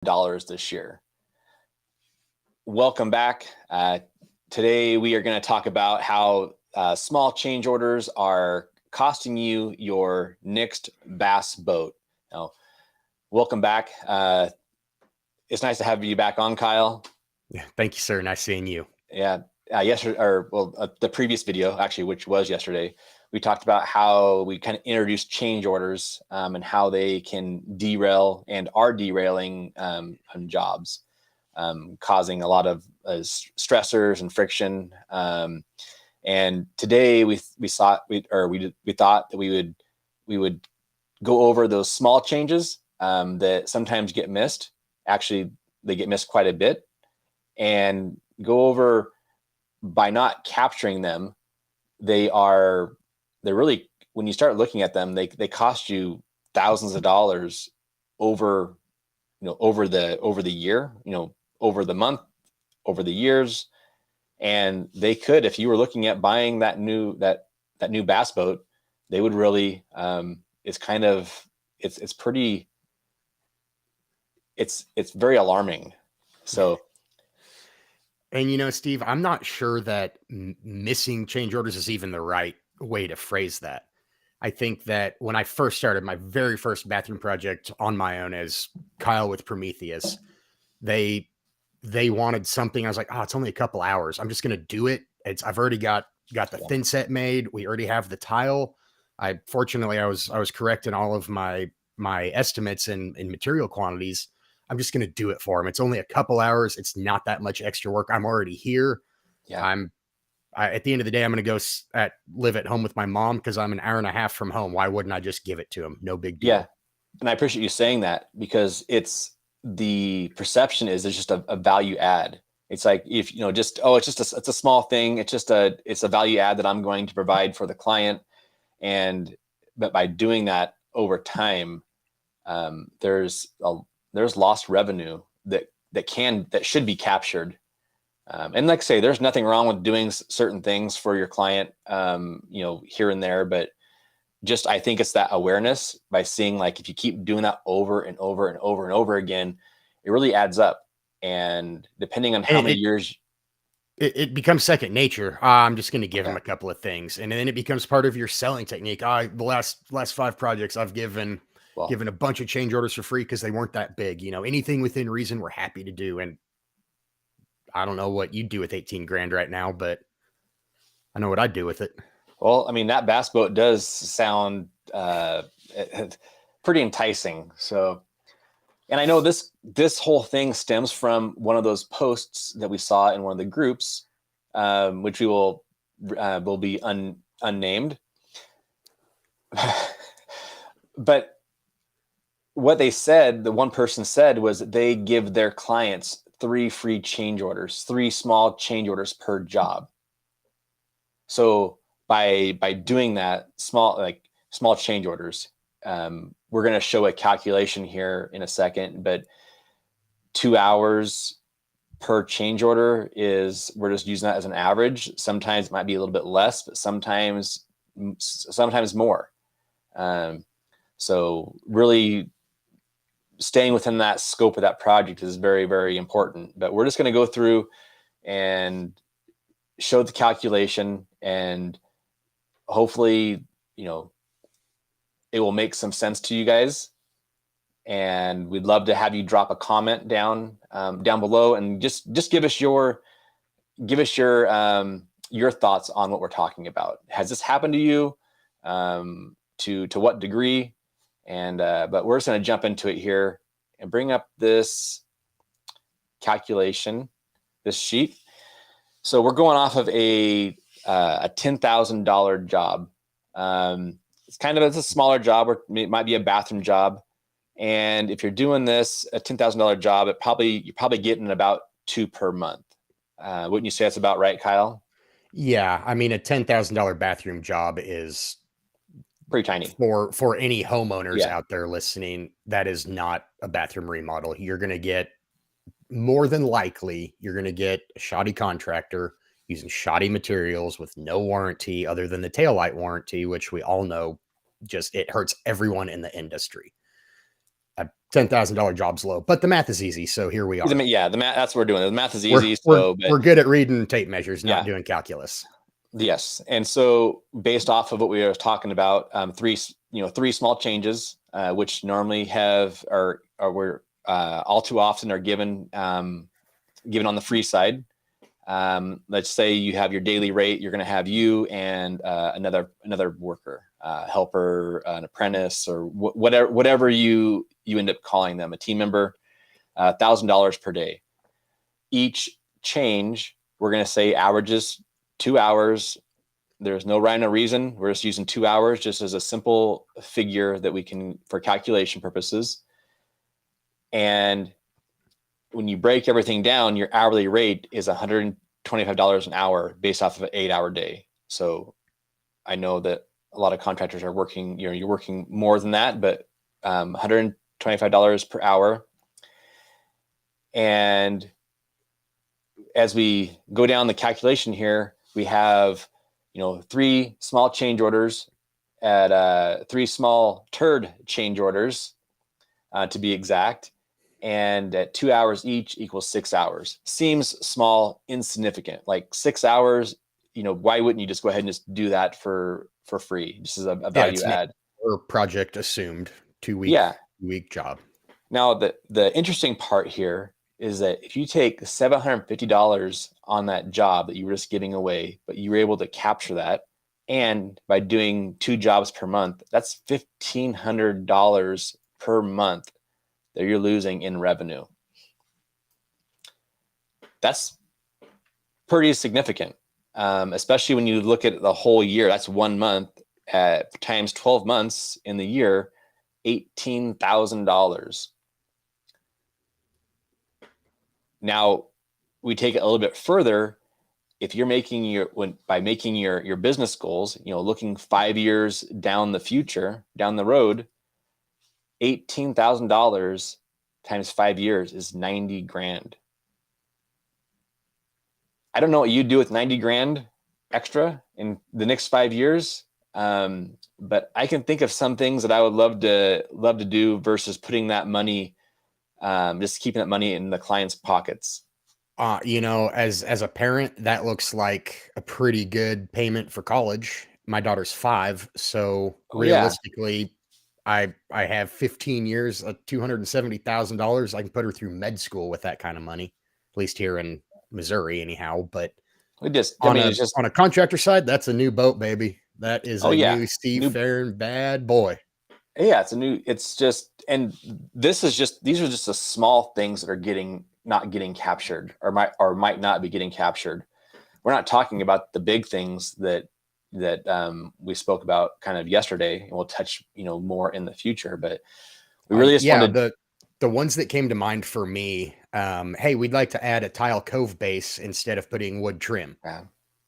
dollars this year. Welcome back. Today we are going to talk about how small change orders are costing you your next bass boat. Now, welcome back. It's nice to have you back on, Kyle. Yeah, thank you, sir. Nice seeing you. Yeah, yesterday, the previous video, actually, which was yesterday, we talked about how we kind of introduced change orders and how they can derail and are derailing on jobs, causing a lot of stressors and friction. And today we thought that we would go over those small changes that sometimes get missed. Actually, they get missed quite a bit, and go over by not capturing them. They're really, when you start looking at them, they cost you thousands of dollars over the year, over the month, over the years. And they could, if you were looking at buying that new bass boat, they would really, it's very alarming. So, and Steve, I'm not sure that missing change orders is even the right way to phrase that. I think that when I first started my very first bathroom project on my own as Kyle with Prometheus, they wanted something. I was like, oh, it's only a couple hours. I'm just going to do it. I've already got the thin set made. We already have the tile. Fortunately, I was correct in all of my estimates and material quantities. I'm just going to do it for him. It's only a couple hours. It's not that much extra work. I'm already here. yeah. At the end of the day, I'm going to go live at home with my mom because I'm an hour and a half from home. Why wouldn't I just give it to him? No big deal. Yeah. And I appreciate you saying that, because the perception is there's just a value add. It's like, if, it's a small thing. It's a value add that I'm going to provide for the client. But by doing that over time, there's lost revenue that should be captured. And like I say, there's nothing wrong with doing certain things for your client, here and there, but just, I think it's that awareness by seeing, like, if you keep doing that over and over and over and over again, it really adds up. And depending on how many years, it becomes second nature. I'm just going to give him a couple of things, and then it becomes part of your selling technique. The last 5 projects I've given a bunch of change orders for free because they weren't that big. Anything within reason, we're happy to do. And I don't know what you'd do with 18 grand right now, but I know what I'd do with it. Well, I mean, that bass boat does sound pretty enticing. So, and I know this whole thing stems from one of those posts that we saw in one of the groups, which we will be unnamed. But what they said, the one person said, was that they give their clients 3 free change orders, 3 small change orders per job. So by doing that, small change orders, we're going to show a calculation here in a second, but 2 hours per change order we're just using that as an average. Sometimes it might be a little bit less, but sometimes more. So really staying within that scope of that project is very, very important. But we're just going to go through and show the calculation, and hopefully, it will make some sense to you guys. And we'd love to have you drop a comment down below, and just give us your thoughts on what we're talking about. Has this happened to you? To what degree? And but we're just going to jump into it here and bring up this calculation, this sheet. So we're going off of a $10,000 job. It's a smaller job, or it might be a bathroom job. And if you're doing this, a $10,000 job, you're probably getting about 2 per month. Wouldn't you say that's about right, Kyle? Yeah, I mean, a $10,000 bathroom job is pretty tiny for any homeowners out there listening. That is not a bathroom remodel. You're going to get, more than likely, a shoddy contractor using shoddy materials with no warranty other than the taillight warranty, which we all know it hurts everyone in the industry. $10,000 job's low, but the math is easy. So here we are. Yeah, the math, that's what we're doing. The math is easy. We're good at reading tape measures, not yeah, doing calculus. yes. And so based off of what we were talking about, three small changes, which normally are we're all too often are given on the free side. Let's say you have your daily rate. You're going to have you and another worker, helper, an apprentice, or whatever you end up calling them, a team member, $1,000 per day. Each change, we're going to say averages 2 hours. There's no rhyme or reason. We're just using 2 hours just as a simple figure that we can, for calculation purposes. And when you break everything down, your hourly rate is $125 an hour based off of an 8-hour day. So I know that a lot of contractors are working, you're working more than that, but $125 per hour. And as we go down the calculation here, we have, 3 small change orders at 3 small turd change orders, to be exact. And at 2 hours each equals 6 hours. Seems small, insignificant. Like 6 hours, why wouldn't you just go ahead and just do that for free? Just as a value add. Or project assumed 2-week week job. Now the interesting part here is that if you take $750 on that job that you were just giving away, but you were able to capture that, and by doing 2 jobs per month, that's $1,500 per month that you're losing in revenue. That's pretty significant, especially when you look at the whole year. That's 1 month times 12 months in the year, $18,000. Now, we take it a little bit further. If you're making your business goals, looking 5 years down the road, $18,000 times 5 years is 90 grand. I don't know what you do with 90 grand extra in the next 5 years. But I can think of some things that I would love to do versus putting that money, just keeping that money in the client's pockets. As a parent, that looks like a pretty good payment for college. My daughter's 5, so realistically, I have 15 years of $270,000. I can put her through med school with that kind of money, at least here in Missouri, anyhow. But on a contractor side, that's a new boat, baby. That is new Steve Farron bad boy. Yeah, these are just the small things that are not getting captured or might not be getting captured. We're not talking about the big things that we spoke about kind of yesterday, and we'll touch more in the future. But we really just wanted the ones that came to mind for me. Hey, we'd like to add a tile cove base instead of putting wood trim. Yeah.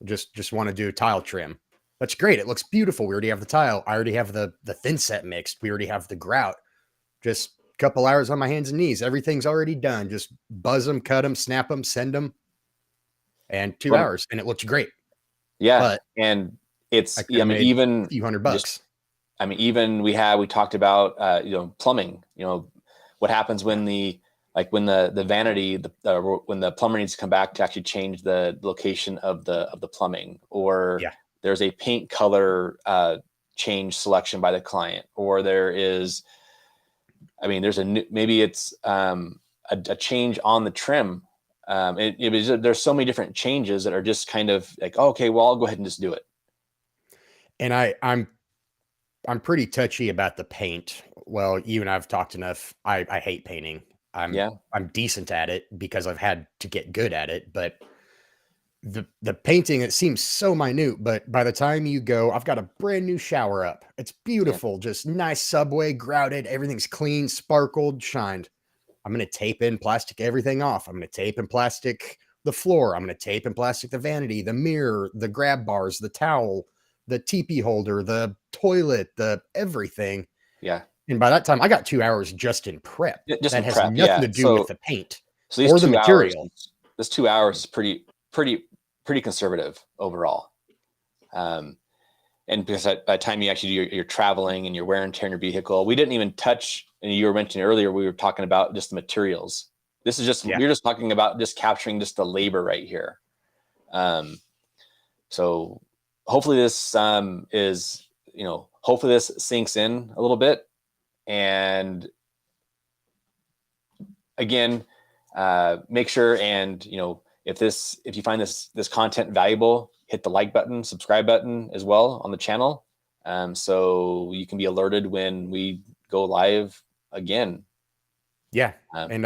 Just want to do tile trim. That's great. It looks beautiful. We already have the tile. I already have the thin set mixed. We already have the grout. Just a couple hours on my hands and knees. Everything's already done. Just buzz them, cut them, snap them, send them. And 2 hours, and it looks great. Yeah, but and it's even a few $100. Even we talked about plumbing. What happens when the vanity when the plumber needs to come back to actually change the location of the plumbing, or there's a paint color change selection by the client, or there is, there's a change on the trim. There's so many different changes that are just kind of like, oh, okay, well, I'll go ahead and just do it. And I'm pretty touchy about the paint. Well, you and I've talked enough. I hate painting. I'm decent at it because I've had to get good at it, but the painting, it seems so minute, but by the time you go, I've got a brand new shower up. It's beautiful, just nice subway, grouted, everything's clean, sparkled, shined. I'm going to tape in plastic everything off. I'm going to tape in plastic the floor. I'm going to tape in plastic the vanity, the mirror, the grab bars, the towel, the teepee holder, the toilet, the everything. Yeah. And by that time, I got 2 hours just in prep. Just that has prep, nothing to do with the paint or the material. This 2 hours is pretty conservative overall. And And because by the time you actually do your traveling and your wear and tear in your vehicle, we didn't even touch, and you were mentioning earlier, we were talking about just the materials. This is just, we're just talking about just capturing just the labor right here. So hopefully this is, hopefully this sinks in a little bit. And again, make sure, and if you find this content valuable, hit the like button, subscribe button as well on the channel, so you can be alerted when we go live again. Yeah, and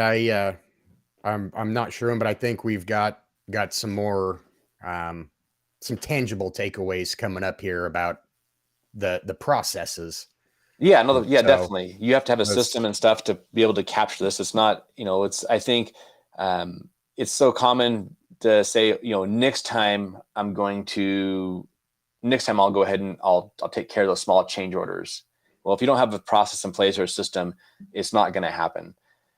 I'm not sure, but I think we've got some more some tangible takeaways coming up here about the processes. Yeah, no, yeah, So definitely. You have to have a system and stuff to be able to capture this. It's not, I think it's so common to say, next time I'll go ahead and I'll take care of those small change orders. Well, if you don't have a process in place or a system, it's not going to happen.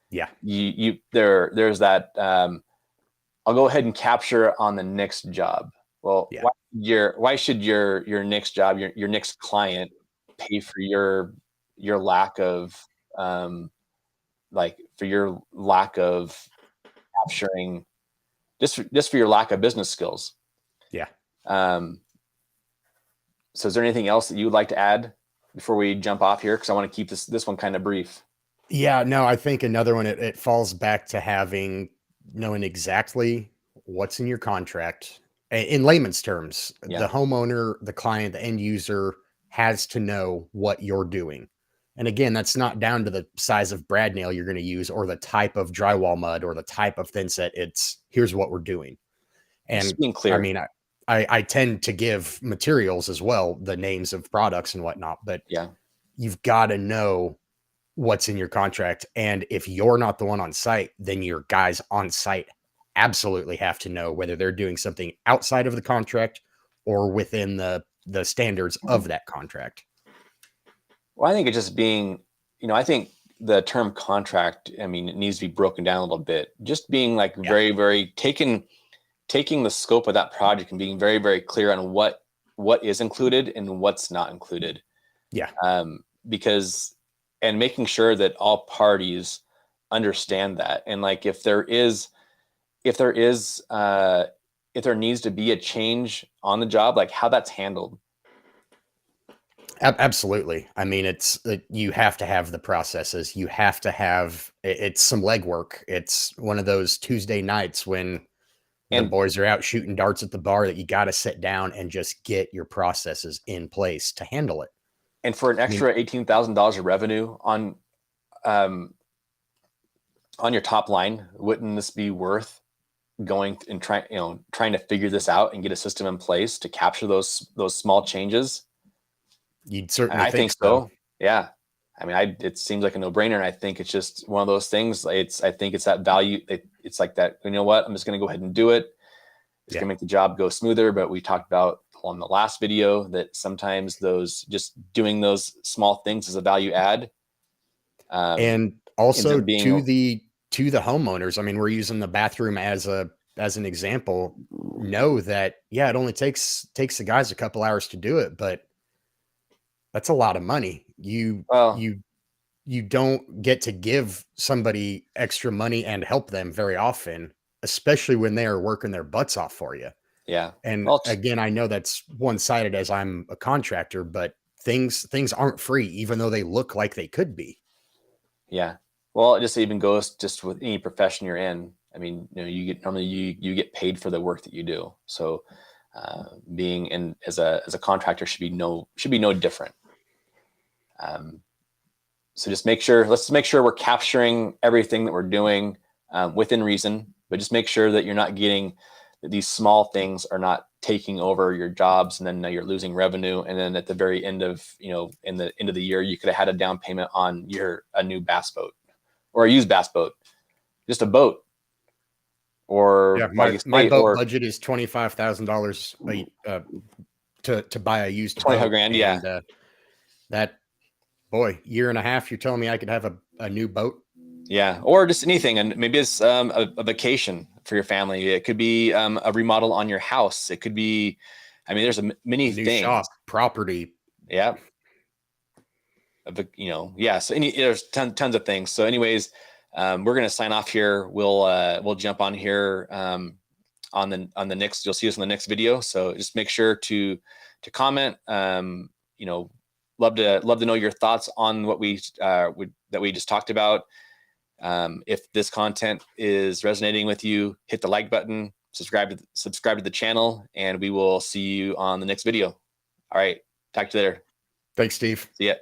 Yeah. There's that, I'll go ahead and capture on the next job. Well, why should your next job, your next client pay for your lack of for your lack of capturing, just for your lack of business skills? Yeah. So is there anything else that you would like to add before we jump off here? Because I want to keep this one kind of brief. Yeah, no, I think another one, it falls back to knowing exactly what's in your contract. In layman's terms, the homeowner, the client, the end user has to know what you're doing. And again, that's not down to the size of brad nail you're going to use or the type of drywall mud or the type of thin set. It's here's what we're doing. And just being clear. I mean, I tend to give materials as well, the names of products and whatnot, but you've got to know what's in your contract. And if you're not the one on site, then your guys on site absolutely have to know whether they're doing something outside of the contract or within the standards of that contract. Well, I think it's just being, I think the term contract, I mean, it needs to be broken down a little bit. Just being like very, very taking the scope of that project and being very, very clear on what is included and what's not included. Yeah. Because, and making sure that all parties understand that. And like, if there needs to be a change on the job, like how that's handled. Absolutely. I mean, you have to have the processes. You have to have, it's some legwork. It's one of those Tuesday nights when the boys are out shooting darts at the bar that you got to sit down and just get your processes in place to handle it. And for an extra $18,000 of revenue on your top line, wouldn't this be worth going and trying to figure this out and get a system in place to capture those small changes? You'd certainly I think so. Yeah. I mean, it seems like a no-brainer. And I think it's just one of those things. I think it's that value. It's like that, you know what, I'm just going to go ahead and do it. It's going to make the job go smoother. But we talked about on the last video that sometimes just doing those small things is a value add. And also to the homeowners, I mean, we're using the bathroom as an example. Know that, it only takes the guys a couple hours to do it, but that's a lot of money. You don't get to give somebody extra money and help them very often, especially when they are working their butts off for you. Yeah. And again, I know that's one-sided as I'm a contractor, but things aren't free, even though they look like they could be. Yeah. Well, it just even goes just with any profession you're in. I mean, you get paid for the work that you do. So being in as a contractor should be no different. So let's make sure we're capturing everything that we're doing within reason, but just make sure that you're not getting that these small things are not taking over your jobs, and then you're losing revenue. And then at the very end of, in the end of the year, you could have had a down payment on a new bass boat or a used bass boat, just a boat. Or my boat budget is $25,000 to buy a used boat. $25,000. And, that, boy, year and a half, you're telling me I could have a new boat? Yeah, or just anything, and maybe it's a vacation for your family. It could be a remodel on your house. It could be I mean, there's many New things. shop, property. Yeah. Yeah. So there's tons of things. So anyways, we're going to sign off here. We'll jump on here on the next. You'll see us in the next video. So just make sure to comment. Love to know your thoughts on what that we just talked about. If this content is resonating with you, hit the like button, subscribe to the channel, and we will see you on the next video. All right. Talk to you later. Thanks, Steve. See ya.